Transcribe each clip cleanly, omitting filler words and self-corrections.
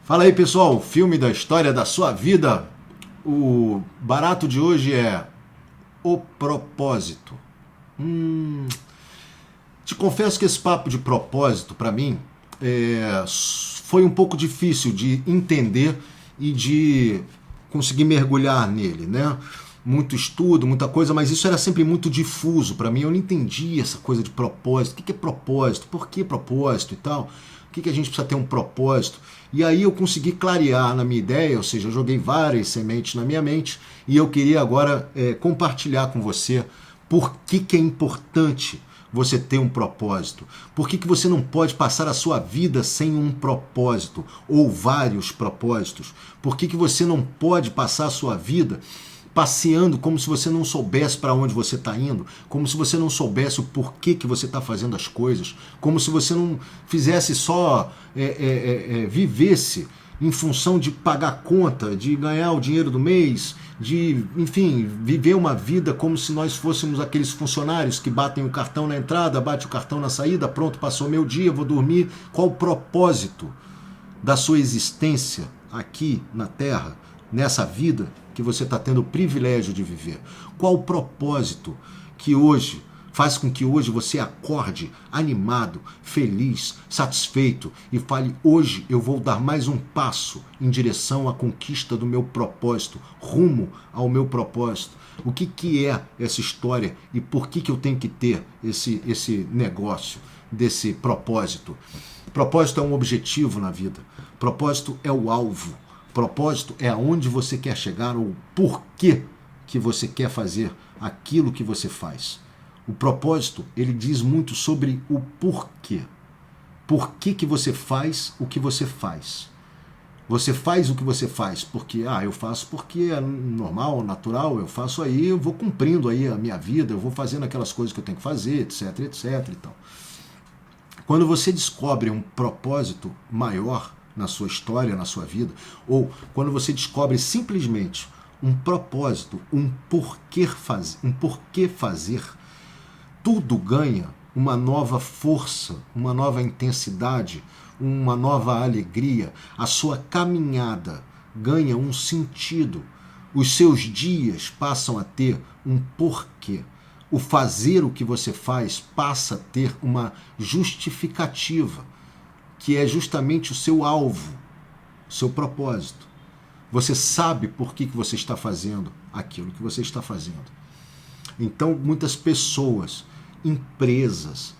Fala aí, pessoal, filme da história da sua vida. O barato de hoje é O Propósito. Te confesso que esse papo de propósito, para mim, foi um pouco difícil de entender e de conseguir mergulhar nele, né? Muito estudo, muita coisa, mas isso era sempre muito difuso para mim. Eu não entendia essa coisa de propósito. O que é propósito? Por que propósito e tal? O que a gente precisa ter um propósito? E aí eu consegui clarear na minha ideia, ou seja, eu joguei várias sementes na minha mente e eu queria agora compartilhar com você por que é importante você ter um propósito. Por que você não pode passar a sua vida sem um propósito ou vários propósitos? Por que você não pode passar a sua vida passeando como se você não soubesse para onde você está indo, como se você não soubesse o porquê que você está fazendo as coisas, como se você não fizesse só, vivesse em função de pagar conta, de ganhar o dinheiro do mês, de, enfim, viver uma vida como se nós fôssemos aqueles funcionários que batem o cartão na entrada, bate o cartão na saída, pronto, passou meu dia, vou dormir. Qual o propósito da sua existência aqui na Terra, nessa vida que você está tendo o privilégio de viver? Qual o propósito que hoje faz com que hoje você acorde animado, feliz, satisfeito e fale: hoje eu vou dar mais um passo em direção à conquista do meu propósito, rumo ao meu propósito? O que é essa história e por que eu tenho que ter esse negócio desse propósito? Propósito é um objetivo na vida. Propósito é o alvo. Propósito é aonde você quer chegar ou porquê que você quer fazer aquilo que você faz. O propósito, ele diz muito sobre o porquê. Por que você faz o que você faz? Você faz o que você faz porque, eu faço porque é normal, natural, eu faço aí, eu vou cumprindo aí a minha vida, eu vou fazendo aquelas coisas que eu tenho que fazer, etc, etc e tal. Quando você descobre um propósito maior na sua história, na sua vida, ou quando você descobre simplesmente um propósito, um porquê fazer, tudo ganha uma nova força, uma nova intensidade, uma nova alegria. A sua caminhada ganha um sentido. Os seus dias passam a ter um porquê. O fazer o que você faz passa a ter uma justificativa, que é justamente o seu alvo, o seu propósito. Você sabe por que você está fazendo aquilo que você está fazendo. Então, muitas pessoas, empresas,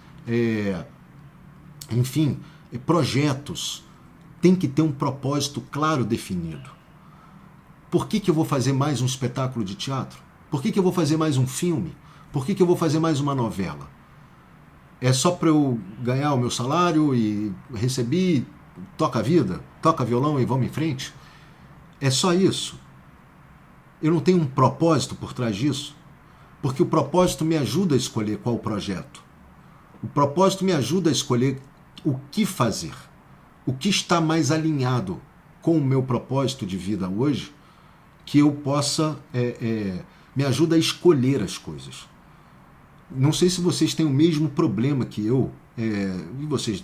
enfim, projetos, têm que ter um propósito claro definido. Por que eu vou fazer mais um espetáculo de teatro? Por que eu vou fazer mais um filme? Por que eu vou fazer mais uma novela? É só para eu ganhar o meu salário e receber, toca a vida, toca violão e vamos em frente? É só isso? Eu não tenho um propósito por trás disso? Porque o propósito me ajuda a escolher qual projeto. O propósito me ajuda a escolher o que fazer. O que está mais alinhado com o meu propósito de vida hoje, que eu possa, me ajuda a escolher as coisas. Não sei se vocês têm o mesmo problema que eu, e vocês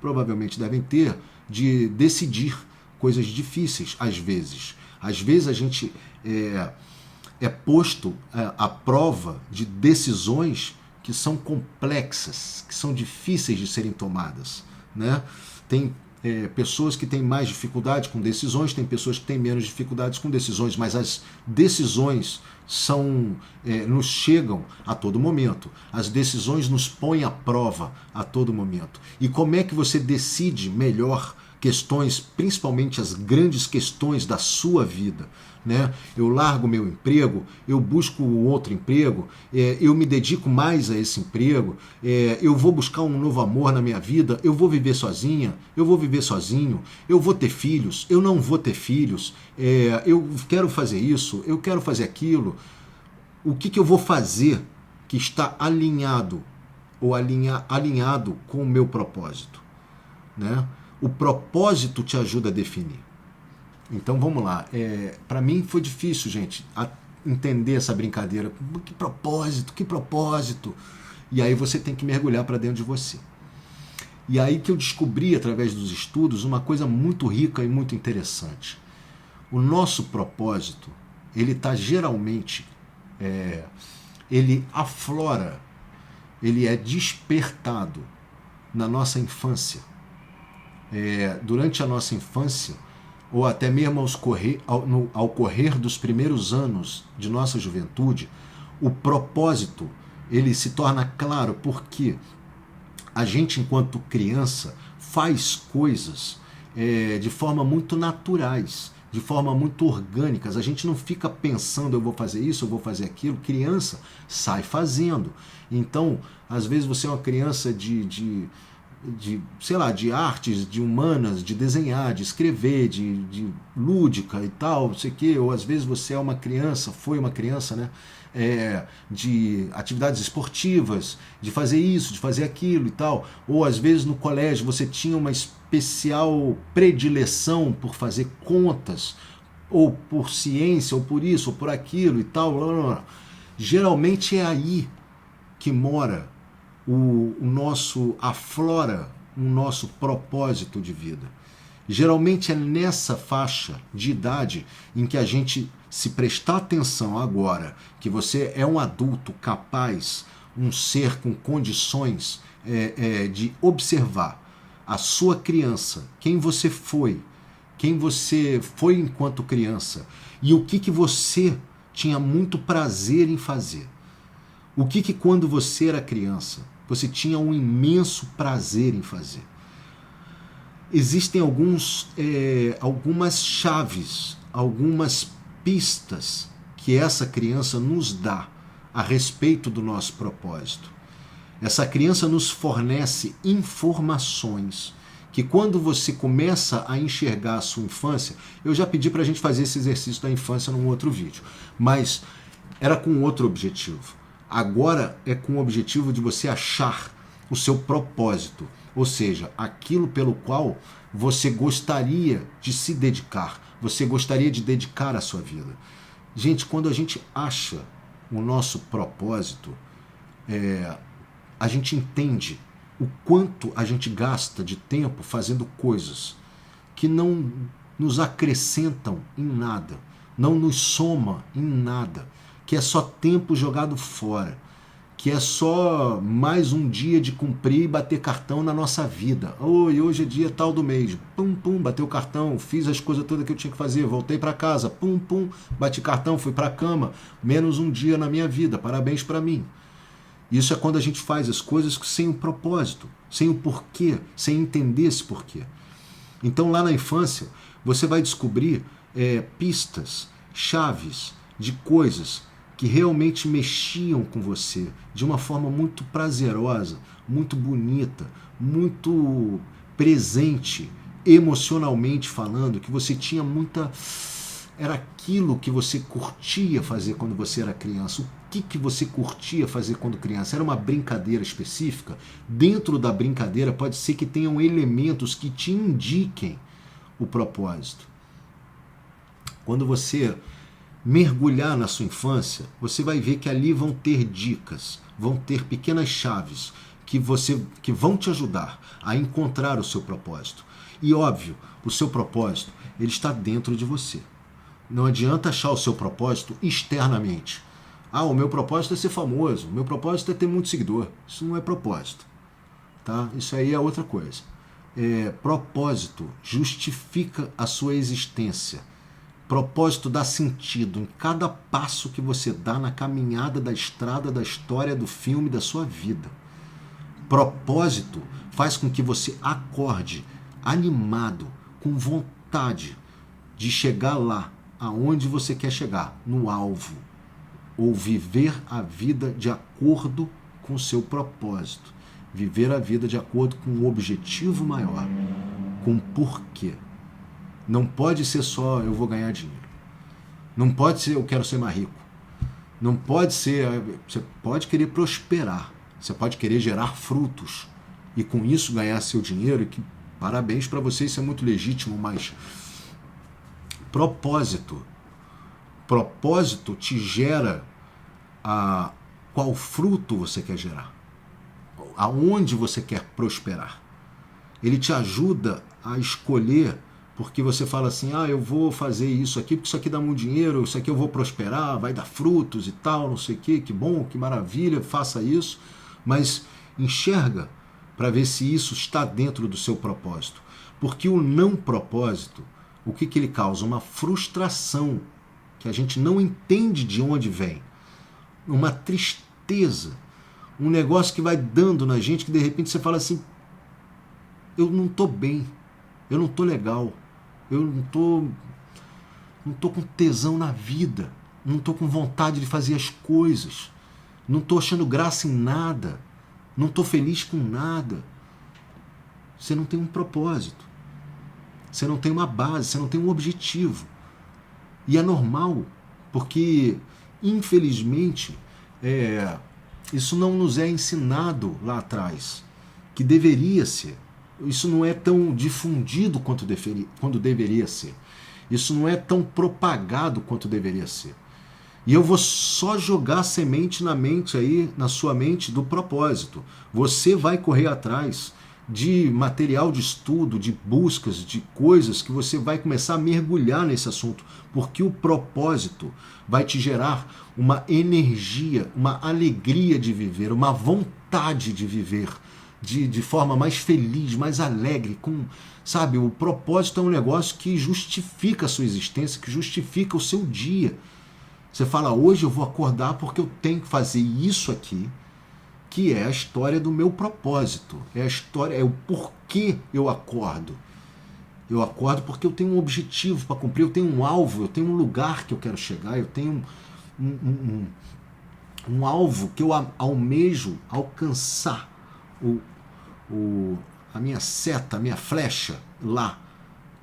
provavelmente devem ter, de decidir coisas difíceis às vezes. Às vezes a gente é posto à prova de decisões que são complexas, que são difíceis de serem tomadas, né? Tem pessoas que têm mais dificuldade com decisões, tem pessoas que têm menos dificuldades com decisões, mas as decisões nos chegam a todo momento. As decisões nos põem à prova a todo momento. E como é que você decide melhor questões, principalmente as grandes questões da sua vida, né? Eu largo meu emprego, eu busco outro emprego, eu me dedico mais a esse emprego, eu vou buscar um novo amor na minha vida, eu vou viver sozinha, eu vou viver sozinho, eu vou ter filhos, eu não vou ter filhos, eu quero fazer isso, eu quero fazer aquilo. O que eu vou fazer que está alinhado ou alinhado com o meu propósito, né? O propósito te ajuda a definir. Então vamos lá. Para mim foi difícil, gente, entender essa brincadeira. Que propósito, que propósito? E aí você tem que mergulhar para dentro de você. E aí que eu descobri, através dos estudos, uma coisa muito rica e muito interessante. O nosso propósito, ele está geralmente, ele aflora, ele é despertado na nossa infância. Durante a nossa infância, ou até mesmo ao correr dos primeiros anos de nossa juventude, o propósito ele se torna claro porque a gente, enquanto criança, faz coisas de forma muito naturais, de forma muito orgânicas. A gente não fica pensando, eu vou fazer isso, eu vou fazer aquilo. Criança sai fazendo. Então, às vezes você é uma criança sei lá, de artes, de humanas, de desenhar, de escrever, de lúdica e tal, não sei o quê. Ou às vezes você é uma criança, foi uma criança, né? De atividades esportivas, de fazer isso, de fazer aquilo e tal. Ou às vezes no colégio você tinha uma especial predileção por fazer contas, ou por ciência, ou por isso, ou por aquilo e tal. Blá, blá, blá. Geralmente é aí que mora aflora o nosso propósito de vida. Geralmente é nessa faixa de idade em que a gente, se prestar atenção agora, que você é um adulto capaz, um ser com condições de observar a sua criança, quem você foi enquanto criança e o que você tinha muito prazer em fazer. O que quando você era criança, você tinha um imenso prazer em fazer. Existem algumas chaves, algumas pistas que essa criança nos dá a respeito do nosso propósito. Essa criança nos fornece informações que quando você começa a enxergar a sua infância, eu já pedi para a gente fazer esse exercício da infância num outro vídeo, mas era com outro objetivo. Agora é com o objetivo de você achar o seu propósito, ou seja, aquilo pelo qual você gostaria de se dedicar, você gostaria de dedicar a sua vida. Gente, quando a gente acha o nosso propósito, a gente entende o quanto a gente gasta de tempo fazendo coisas que não nos acrescentam em nada, não nos soma em nada, que é só tempo jogado fora, que é só mais um dia de cumprir e bater cartão na nossa vida. Oi, hoje é dia tal do mês. Pum, pum, bateu o cartão, fiz as coisas todas que eu tinha que fazer, voltei para casa. Pum, pum, bati cartão, fui para a cama. Menos um dia na minha vida, parabéns para mim. Isso é quando a gente faz as coisas sem o propósito, sem o porquê, sem entender esse porquê. Então lá na infância, você vai descobrir pistas, chaves de coisas que realmente mexiam com você de uma forma muito prazerosa, muito bonita, muito presente, emocionalmente falando, que você tinha muita... Era aquilo que você curtia fazer quando você era criança. O que você curtia fazer quando criança? Era uma brincadeira específica? Dentro da brincadeira pode ser que tenham elementos que te indiquem o propósito. Quando você mergulhar na sua infância, você vai ver que ali vão ter dicas, vão ter pequenas chaves que vão te ajudar a encontrar o seu propósito. E óbvio, o seu propósito, ele está dentro de você. Não adianta achar o seu propósito externamente. O meu propósito é ser famoso, o meu propósito é ter muito seguidor. Isso não é propósito. Tá? Isso aí é outra coisa. Propósito justifica a sua existência. Propósito dá sentido em cada passo que você dá na caminhada da estrada, da história, do filme, da sua vida. Propósito faz com que você acorde animado, com vontade de chegar lá aonde você quer chegar, no alvo, ou viver a vida de acordo com o seu propósito, viver a vida de acordo com um objetivo maior, com um porquê. Não pode ser só eu vou ganhar dinheiro. Não pode ser eu quero ser mais rico. Não pode ser... Você pode querer prosperar. Você pode querer gerar frutos. E com isso ganhar seu dinheiro. E que, parabéns para você, isso é muito legítimo, mas... Propósito. Propósito te gera qual fruto você quer gerar. Aonde você quer prosperar. Ele te ajuda a escolher, porque você fala assim, eu vou fazer isso aqui, porque isso aqui dá muito dinheiro, isso aqui eu vou prosperar, vai dar frutos e tal, não sei o quê, que bom, que maravilha, faça isso. Mas enxerga para ver se isso está dentro do seu propósito. Porque o não propósito, o que ele causa? Uma frustração, que a gente não entende de onde vem. Uma tristeza, um negócio que vai dando na gente, que de repente você fala assim, eu não estou bem, eu não estou legal, eu não tô com tesão na vida, não estou com vontade de fazer as coisas, não estou achando graça em nada, não estou feliz com nada. Você não tem um propósito, você não tem uma base, você não tem um objetivo. E é normal, porque, infelizmente, isso não nos é ensinado lá atrás, que deveria ser. Isso não é tão difundido quanto deveria ser. Isso não é tão propagado quanto deveria ser. E eu vou só jogar semente na sua mente do propósito. Você vai correr atrás de material de estudo, de buscas, de coisas que você vai começar a mergulhar nesse assunto, porque o propósito vai te gerar uma energia, uma alegria de viver, uma vontade de viver de forma mais feliz, mais alegre, sabe? O propósito é um negócio que justifica a sua existência, que justifica o seu dia. Você fala, hoje eu vou acordar porque eu tenho que fazer isso aqui, que é a história do meu propósito, é o porquê eu acordo. Eu acordo porque eu tenho um objetivo para cumprir, eu tenho um alvo, eu tenho um lugar que eu quero chegar, eu tenho um alvo que eu almejo alcançar, a minha seta, a minha flecha lá.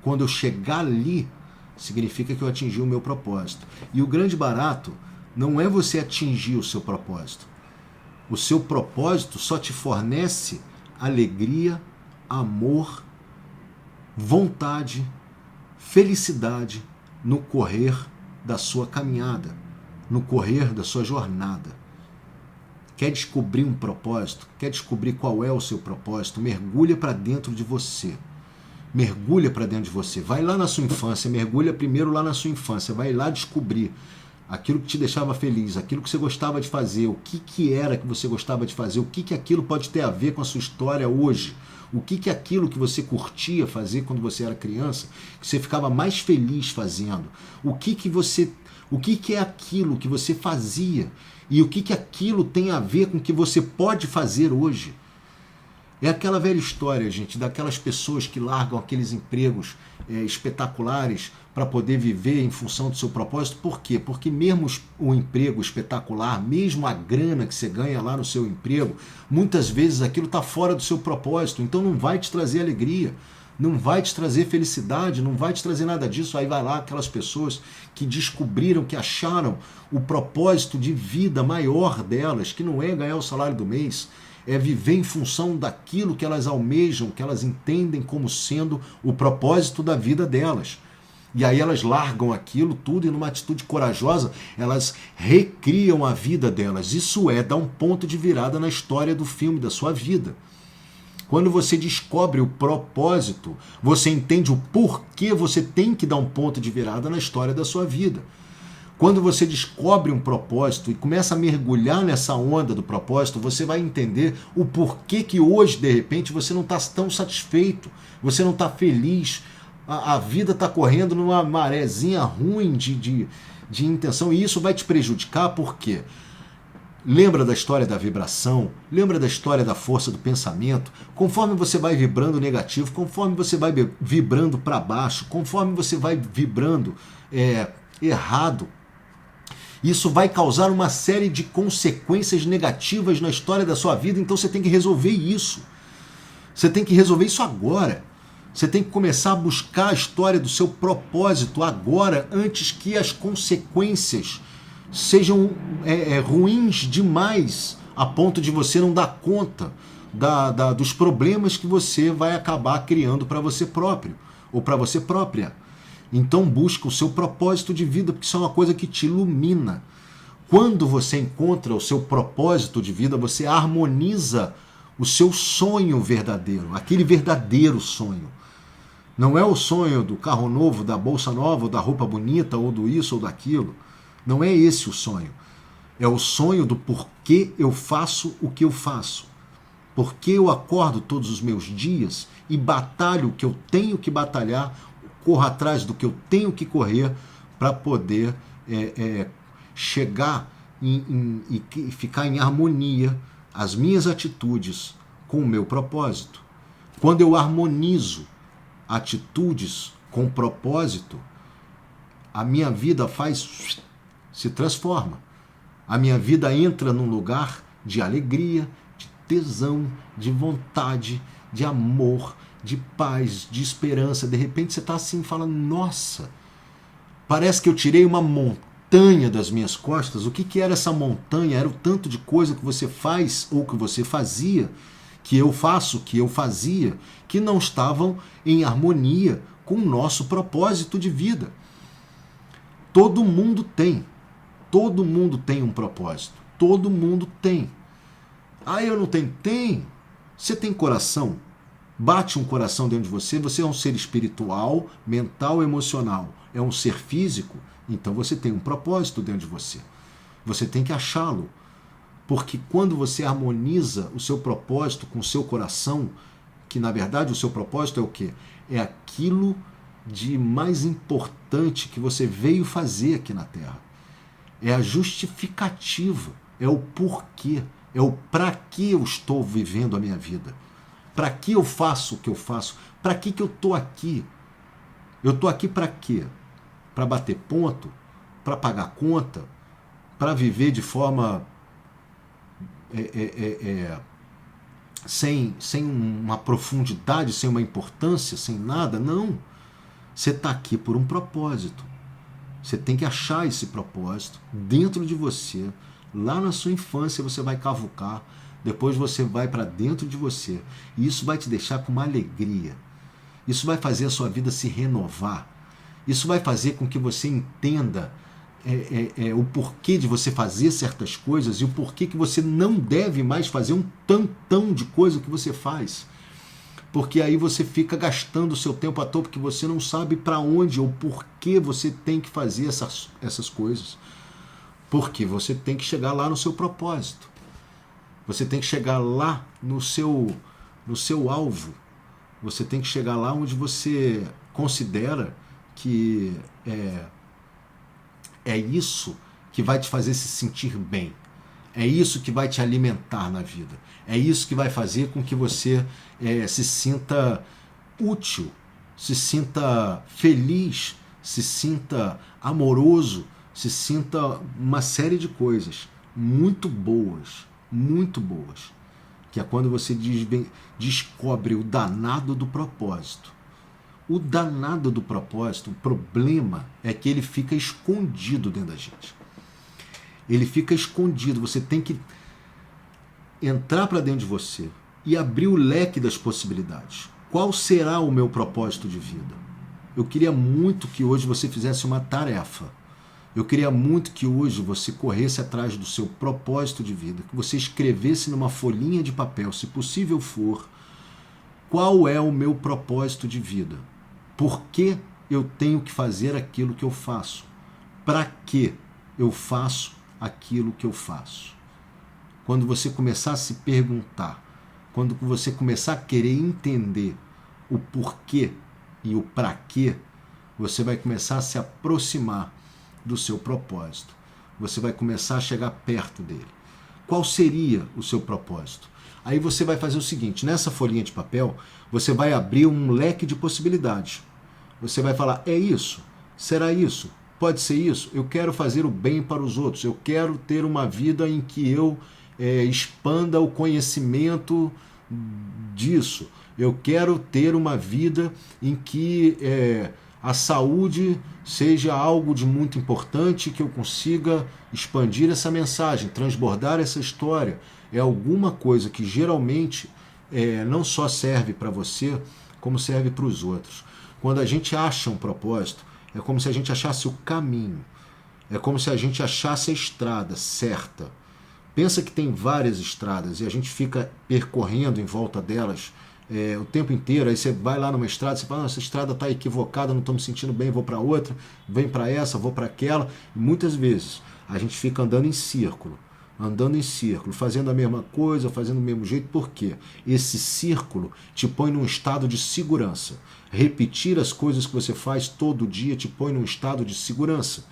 Quando eu chegar ali, significa que eu atingi o meu propósito. E o grande barato não é você atingir o seu propósito. O seu propósito só te fornece alegria, amor, vontade, felicidade no correr da sua caminhada, no correr da sua jornada. Quer descobrir um propósito? Quer descobrir qual é o seu propósito? Mergulha para dentro de você. Mergulha para dentro de você. Vai lá na sua infância, mergulha primeiro lá na sua infância. Vai lá descobrir aquilo que te deixava feliz, aquilo que você gostava de fazer, o que era que você gostava de fazer, o que aquilo pode ter a ver com a sua história hoje, o que aquilo que você curtia fazer quando você era criança, que você ficava mais feliz fazendo, o que é aquilo que você fazia e o que aquilo tem a ver com o que você pode fazer hoje. É aquela velha história, gente, daquelas pessoas que largam aqueles empregos espetaculares para poder viver em função do seu propósito. Por quê? Porque mesmo o emprego espetacular, mesmo a grana que você ganha lá no seu emprego, muitas vezes aquilo está fora do seu propósito, então não vai te trazer alegria, não vai te trazer felicidade, não vai te trazer nada disso. Aí vai lá aquelas pessoas que descobriram, que acharam o propósito de vida maior delas, que não é ganhar o salário do mês, é viver em função daquilo que elas almejam, que elas entendem como sendo o propósito da vida delas. E aí elas largam aquilo tudo e numa atitude corajosa, elas recriam a vida delas. Isso dá um ponto de virada na história do filme, da sua vida. Quando você descobre o propósito, você entende o porquê você tem que dar um ponto de virada na história da sua vida. Quando você descobre um propósito e começa a mergulhar nessa onda do propósito, você vai entender o porquê que hoje, de repente, você não está tão satisfeito, você não está feliz, a vida está correndo numa marezinha ruim de intenção, e isso vai te prejudicar. Por quê? Lembra da história da vibração? Lembra da história da força do pensamento? Conforme você vai vibrando negativo, conforme você vai vibrando para baixo, conforme você vai vibrando errado, isso vai causar uma série de consequências negativas na história da sua vida. Então você tem que resolver isso. Você tem que resolver isso agora. Você tem que começar a buscar a história do seu propósito agora, antes que as consequências sejam ruins demais, a ponto de você não dar conta dos problemas que você vai acabar criando para você próprio ou para você própria. Então busca o seu propósito de vida, porque isso é uma coisa que te ilumina. Quando você encontra o seu propósito de vida, você harmoniza o seu sonho verdadeiro, aquele verdadeiro sonho. Não é o sonho do carro novo, da bolsa nova, ou da roupa bonita, ou do isso ou daquilo. Não é esse o sonho. É o sonho do porquê eu faço o que eu faço. Porque eu acordo todos os meus dias e batalho o que eu tenho que batalhar, corro atrás do que eu tenho que correr para poder chegar e ficar em harmonia as minhas atitudes com o meu propósito. Quando eu harmonizo atitudes com propósito, a minha vida se transforma. A minha vida entra num lugar de alegria, de tesão, de vontade, de amor, de paz, de esperança. De repente você está assim falando, nossa, parece que eu tirei uma montanha das minhas costas. O que era essa montanha? Era o tanto de coisa que você faz ou que você fazia, que eu faço, que eu fazia, que não estavam em harmonia com o nosso propósito de vida. Todo mundo tem um propósito. Todo mundo tem. Ah, eu não tenho? Tem. Você tem coração? Bate um coração dentro de você. Você é um ser espiritual, mental, emocional. É um ser físico. Então você tem um propósito dentro de você. Você tem que achá-lo. Porque quando você harmoniza o seu propósito com o seu coração, que na verdade o seu propósito é o quê? É aquilo de mais importante que você veio fazer aqui na Terra. É a justificativa, é o porquê, é o para que eu estou vivendo a minha vida. Para que eu faço o que eu faço? Para que eu estou aqui? Eu estou aqui para quê? Para bater ponto? Para pagar conta? Para viver de forma sem uma profundidade, sem uma importância, sem nada? Não. Você está aqui por um propósito. Você tem que achar esse propósito dentro de você. Lá na sua infância você vai cavucar, depois você vai para dentro de você. E isso vai te deixar com uma alegria. Isso vai fazer a sua vida se renovar. Isso vai fazer com que você entenda o porquê de você fazer certas coisas e o porquê que você não deve mais fazer um tantão de coisa que você faz. Porque aí você fica gastando o seu tempo à toa porque você não sabe para onde ou por que você tem que fazer essas coisas. Porque você tem que chegar lá no seu propósito. Você tem que chegar lá no seu alvo. Você tem que chegar lá onde você considera que é isso que vai te fazer se sentir bem. É isso que vai te alimentar na vida. É isso que vai fazer com que você se sinta útil, se sinta feliz, se sinta amoroso, se sinta uma série de coisas muito boas, que é quando você descobre o danado do propósito. O danado do propósito, o problema é que ele fica escondido dentro da gente. Ele fica escondido, você tem que entrar para dentro de você e abrir o leque das possibilidades. Qual será o meu propósito de vida? Eu queria muito que hoje você fizesse uma tarefa. Eu queria muito que hoje você corresse atrás do seu propósito de vida, que você escrevesse numa folhinha de papel, se possível for, qual é o meu propósito de vida? Por que eu tenho que fazer aquilo que eu faço? Para que eu faço aquilo que eu faço? Quando você começar a se perguntar, quando você começar a querer entender o porquê e o para quê, você vai começar a se aproximar do seu propósito. Você vai começar a chegar perto dele. Qual seria o seu propósito? Aí você vai fazer o seguinte, nessa folhinha de papel, você vai abrir um leque de possibilidades. Você vai falar, é isso? Será isso? Pode ser isso? Eu quero fazer o bem para os outros. Eu quero ter uma vida em que eu expanda o conhecimento disso. Eu quero ter uma vida em que a saúde seja algo de muito importante, que eu consiga expandir essa mensagem, transbordar essa história. É alguma coisa que geralmente não só serve para você, como serve para os outros. Quando a gente acha um propósito, é como se a gente achasse o caminho, é como se a gente achasse a estrada certa Pensa que tem várias estradas e a gente fica percorrendo em volta delas o tempo inteiro. Aí você vai lá numa estrada, você fala, essa estrada está equivocada, não estou me sentindo bem, vou para outra, vem para essa, vou para aquela. E muitas vezes a gente fica andando em círculo, fazendo a mesma coisa, fazendo do mesmo jeito. Por quê? Esse círculo te põe num estado de segurança. Repetir as coisas que você faz todo dia te põe num estado de segurança.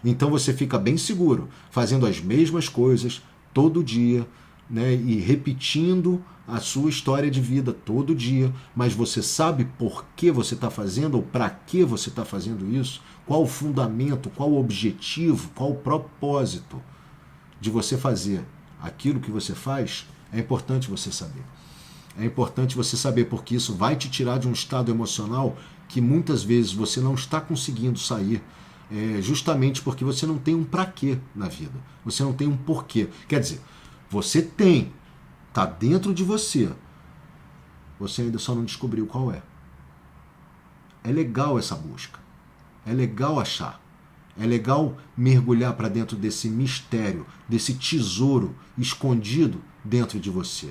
Então você fica bem seguro, fazendo as mesmas coisas todo dia, né, e repetindo a sua história de vida todo dia, mas você sabe por que você está fazendo ou para que você está fazendo isso? Qual o fundamento, qual o objetivo, qual o propósito de você fazer aquilo que você faz? É importante você saber. É importante você saber, porque isso vai te tirar de um estado emocional que muitas vezes você não está conseguindo sair, justamente porque você não tem um pra quê na vida. Você não tem um porquê. Quer dizer, você tem, está dentro de você. Você ainda só não descobriu qual é. É legal essa busca. É legal achar. É legal mergulhar para dentro desse mistério, desse tesouro escondido dentro de você.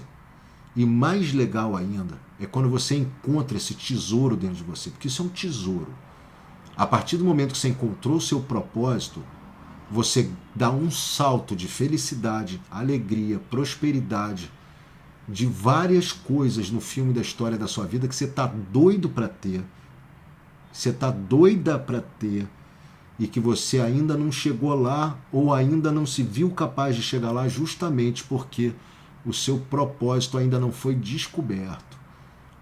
E mais legal ainda é quando você encontra esse tesouro dentro de você, porque isso é um tesouro. A partir do momento que você encontrou o seu propósito, você dá um salto de felicidade, alegria, prosperidade, de várias coisas no filme da história da sua vida que você está doido para ter, você está doida para ter, e que você ainda não chegou lá ou ainda não se viu capaz de chegar lá, justamente porque o seu propósito ainda não foi descoberto,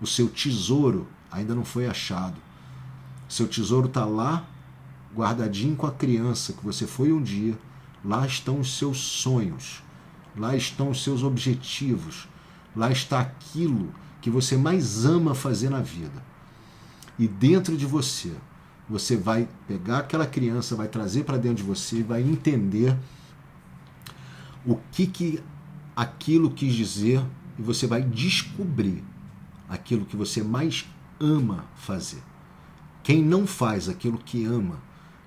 o seu tesouro ainda não foi achado. Seu tesouro está lá, guardadinho com a criança que você foi um dia. Lá estão os seus sonhos, lá estão os seus objetivos, lá está aquilo que você mais ama fazer na vida. E dentro de você, você vai pegar aquela criança, vai trazer para dentro de você e vai entender o que aquilo quis dizer, e você vai descobrir aquilo que você mais ama fazer. Quem não faz aquilo que ama,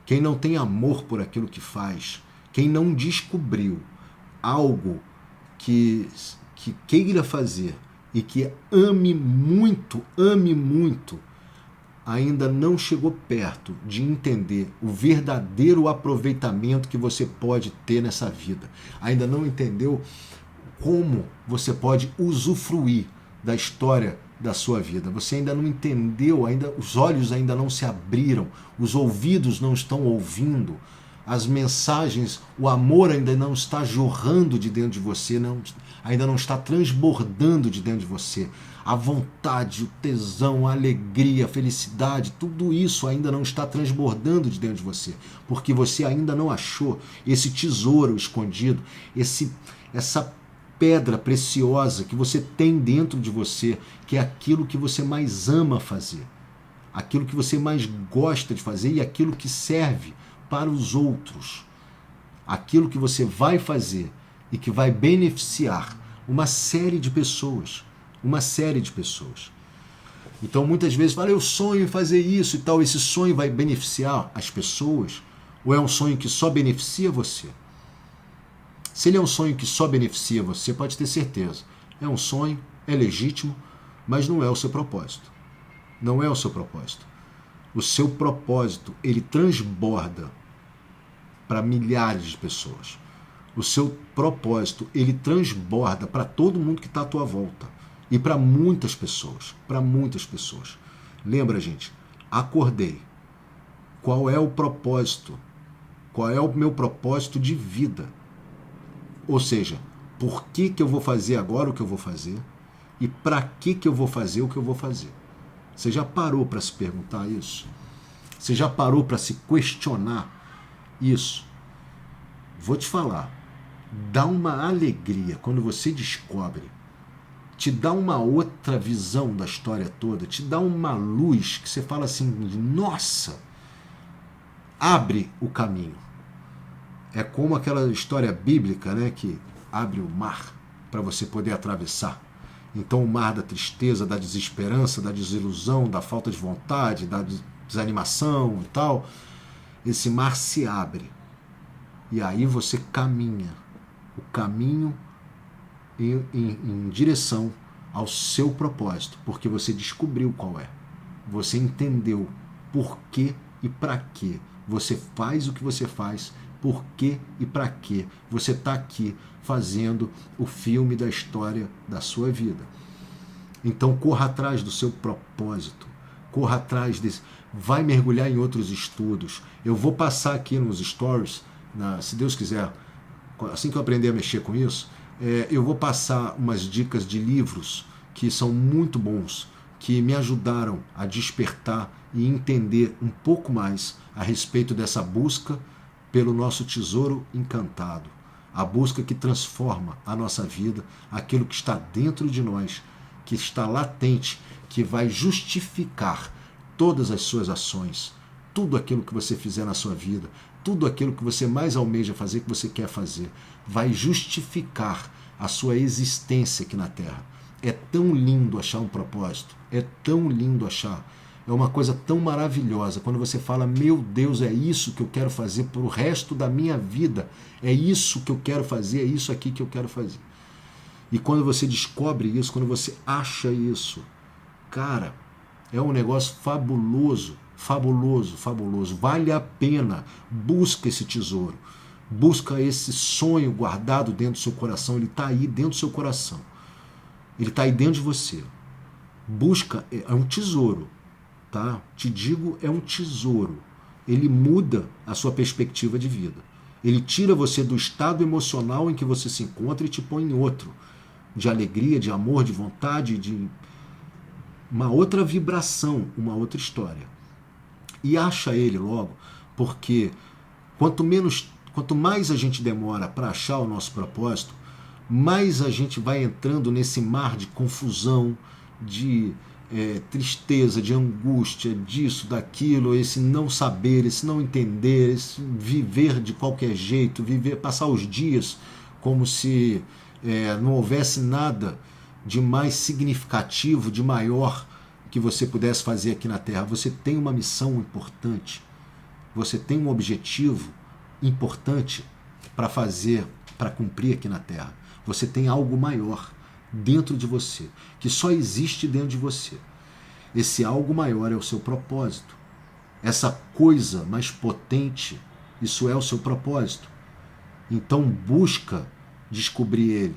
quem não tem amor por aquilo que faz, quem não descobriu algo que queira fazer e que ame muito, ainda não chegou perto de entender o verdadeiro aproveitamento que você pode ter nessa vida. Ainda não entendeu como você pode usufruir da história da sua vida. Você ainda não entendeu, os olhos ainda não se abriram, os ouvidos não estão ouvindo, as mensagens, o amor ainda não está jorrando de dentro de você, ainda não está transbordando de dentro de você. A vontade, o tesão, a alegria, a felicidade, tudo isso ainda não está transbordando de dentro de você, porque você ainda não achou esse tesouro escondido, essa pedra preciosa que você tem dentro de você, que é aquilo que você mais ama fazer, aquilo que você mais gosta de fazer e aquilo que serve para os outros, aquilo que você vai fazer e que vai beneficiar uma série de pessoas, Então muitas vezes fala, eu sonho em fazer isso e tal, esse sonho vai beneficiar as pessoas ou é um sonho que só beneficia você? Se ele é um sonho que só beneficia você, pode ter certeza. É um sonho, é legítimo, mas não é o seu propósito. Não é o seu propósito. O seu propósito, ele transborda para milhares de pessoas. O seu propósito, ele transborda para todo mundo que está à tua volta. E para muitas pessoas. Lembra, gente? Acordei. Qual é o propósito? Qual é o meu propósito de vida? Ou seja, por que eu vou fazer agora o que eu vou fazer e para que eu vou fazer o que eu vou fazer? Você já parou para se perguntar isso? Você já parou para se questionar isso? Vou te falar, dá uma alegria quando você descobre, te dá uma outra visão da história toda, te dá uma luz que você fala assim, nossa, abre o caminho. É como aquela história bíblica, né, que abre o mar para você poder atravessar. Então o mar da tristeza, da desesperança, da desilusão, da falta de vontade, da desanimação e tal, esse mar se abre. E aí você caminha o caminho em direção ao seu propósito, porque você descobriu qual é. Você entendeu por quê e para quê. Você faz o que você faz, por quê e para quê. Você está aqui fazendo o filme da história da sua vida. Então corra atrás do seu propósito. Corra atrás desse. Vai mergulhar em outros estudos. Eu vou passar aqui nos stories, se Deus quiser, assim que eu aprender a mexer com isso, eu vou passar umas dicas de livros que são muito bons, que me ajudaram a despertar e entender um pouco mais a respeito dessa busca pelo nosso tesouro encantado. A busca que transforma a nossa vida, aquilo que está dentro de nós, que está latente, que vai justificar todas as suas ações, tudo aquilo que você fizer na sua vida, tudo aquilo que você mais almeja fazer, que você quer fazer, vai justificar a sua existência aqui na Terra. É tão lindo achar um propósito, é tão lindo achar, é uma coisa tão maravilhosa, quando você fala, meu Deus, é isso que eu quero fazer para o resto da minha vida, é isso que eu quero fazer, é isso aqui que eu quero fazer. E quando você descobre isso, quando você acha isso, cara, é um negócio fabuloso, fabuloso, fabuloso. Vale a pena. Busca esse tesouro. Busca esse sonho guardado dentro do seu coração. Ele está aí dentro do seu coração. Ele está aí dentro de você. Busca, é um tesouro, tá? Te digo, é um tesouro. Ele muda a sua perspectiva de vida. Ele tira você do estado emocional em que você se encontra e te põe em outro. De alegria, de amor, de vontade, de uma outra vibração, uma outra história. E acha ele logo, porque quanto mais a gente demora para achar o nosso propósito, mais a gente vai entrando nesse mar de confusão, de tristeza, de angústia, disso, daquilo, esse não saber, esse não entender, esse viver de qualquer jeito, passar os dias como se não houvesse nada de mais significativo, de maior que você pudesse fazer aqui na Terra. Você tem uma missão importante, você tem um objetivo importante para fazer, para cumprir aqui na Terra. Você tem algo maior dentro de você, que só existe dentro de você. Esse algo maior é o seu propósito. Essa coisa mais potente, isso é o seu propósito. Então busca descobrir ele,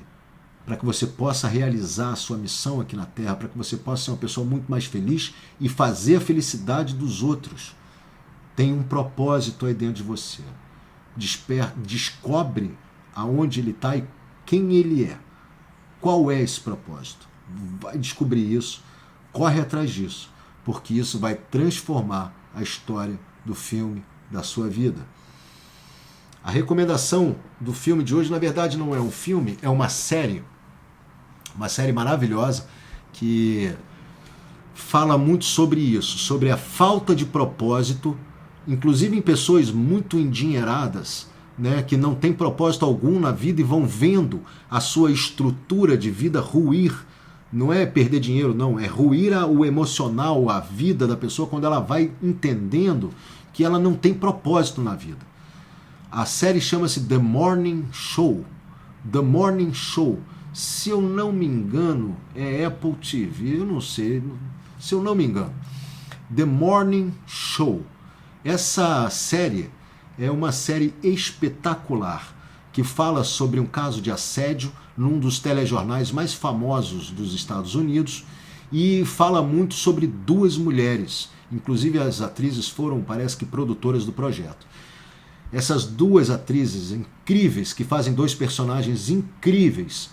para que você possa realizar a sua missão aqui na Terra, para que você possa ser uma pessoa muito mais feliz e fazer a felicidade dos outros. Tem um propósito aí dentro de você. Descobre aonde ele está e quem ele é. Qual é esse propósito? Vai descobrir isso, corre atrás disso, porque isso vai transformar a história do filme da sua vida. A recomendação do filme de hoje, na verdade, não é um filme, é uma série maravilhosa que fala muito sobre isso, sobre a falta de propósito, inclusive em pessoas muito endinheiradas, né, que não têm propósito algum na vida e vão vendo a sua estrutura de vida ruir. Não é perder dinheiro, não, é ruir o emocional, a vida da pessoa, quando ela vai entendendo que ela não tem propósito na vida. A série chama-se The Morning Show. The Morning Show. Se eu não me engano, é Apple TV, eu não sei, se eu não me engano. The Morning Show. Essa série é uma série espetacular, que fala sobre um caso de assédio num dos telejornais mais famosos dos Estados Unidos e fala muito sobre duas mulheres, inclusive as atrizes foram, parece que, produtoras do projeto. Essas duas atrizes incríveis, que fazem dois personagens incríveis,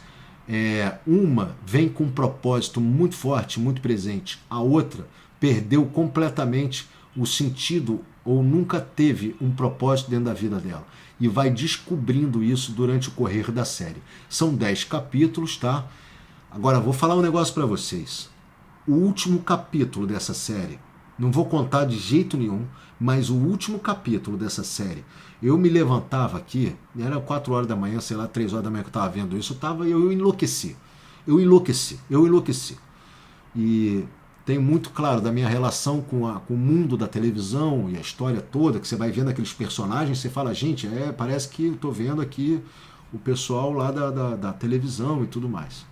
uma vem com um propósito muito forte, muito presente, a outra perdeu completamente o sentido ou nunca teve um propósito dentro da vida dela. E vai descobrindo isso durante o correr da série. São 10 capítulos, tá? Agora, vou falar um negócio para vocês. O último capítulo dessa série, não vou contar de jeito nenhum, mas o último capítulo dessa série, eu me levantava aqui, era 4 horas da manhã, sei lá, 3 horas da manhã que eu estava vendo isso, eu enlouqueci. Eu enlouqueci. E tem muito claro da minha relação com o mundo da televisão e a história toda, que você vai vendo aqueles personagens, você fala, gente, parece que eu estou vendo aqui o pessoal lá da televisão e tudo mais.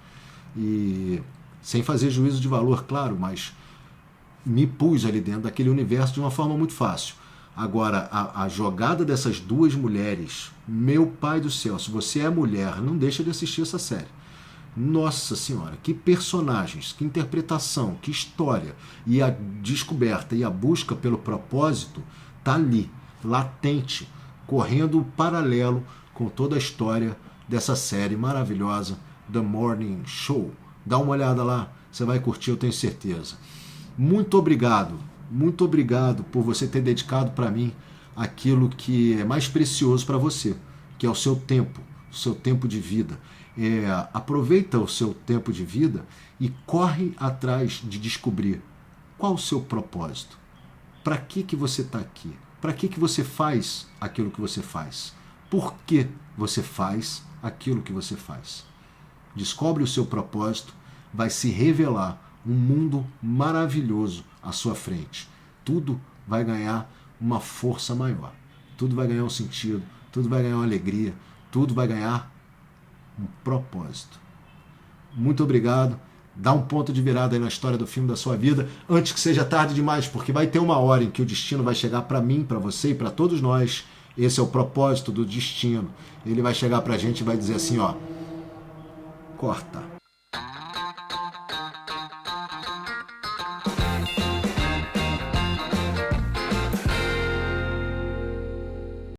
E sem fazer juízo de valor, claro, mas me pus ali dentro daquele universo de uma forma muito fácil. Agora, a jogada dessas duas mulheres, meu pai do céu, se você é mulher, não deixa de assistir essa série. Nossa Senhora, que personagens, que interpretação, que história. E a descoberta e a busca pelo propósito tá ali, latente, correndo paralelo com toda a história dessa série maravilhosa, The Morning Show. Dá uma olhada lá, você vai curtir, eu tenho certeza. Muito obrigado por você ter dedicado para mim aquilo que é mais precioso para você, que é o seu tempo de vida. Aproveita o seu tempo de vida e corre atrás de descobrir qual o seu propósito. Para que você está aqui? Para que você faz aquilo que você faz? Por que você faz aquilo que você faz? Descobre o seu propósito, vai se revelar um mundo maravilhoso à sua frente. Tudo vai ganhar uma força maior. Tudo vai ganhar um sentido, tudo vai ganhar uma alegria, tudo vai ganhar um propósito. Muito obrigado. Dá um ponto de virada aí na história do filme da sua vida, antes que seja tarde demais, porque vai ter uma hora em que o destino vai chegar para mim, para você e para todos nós. Esse é o propósito do destino. Ele vai chegar para a gente e vai dizer assim, ó, corta.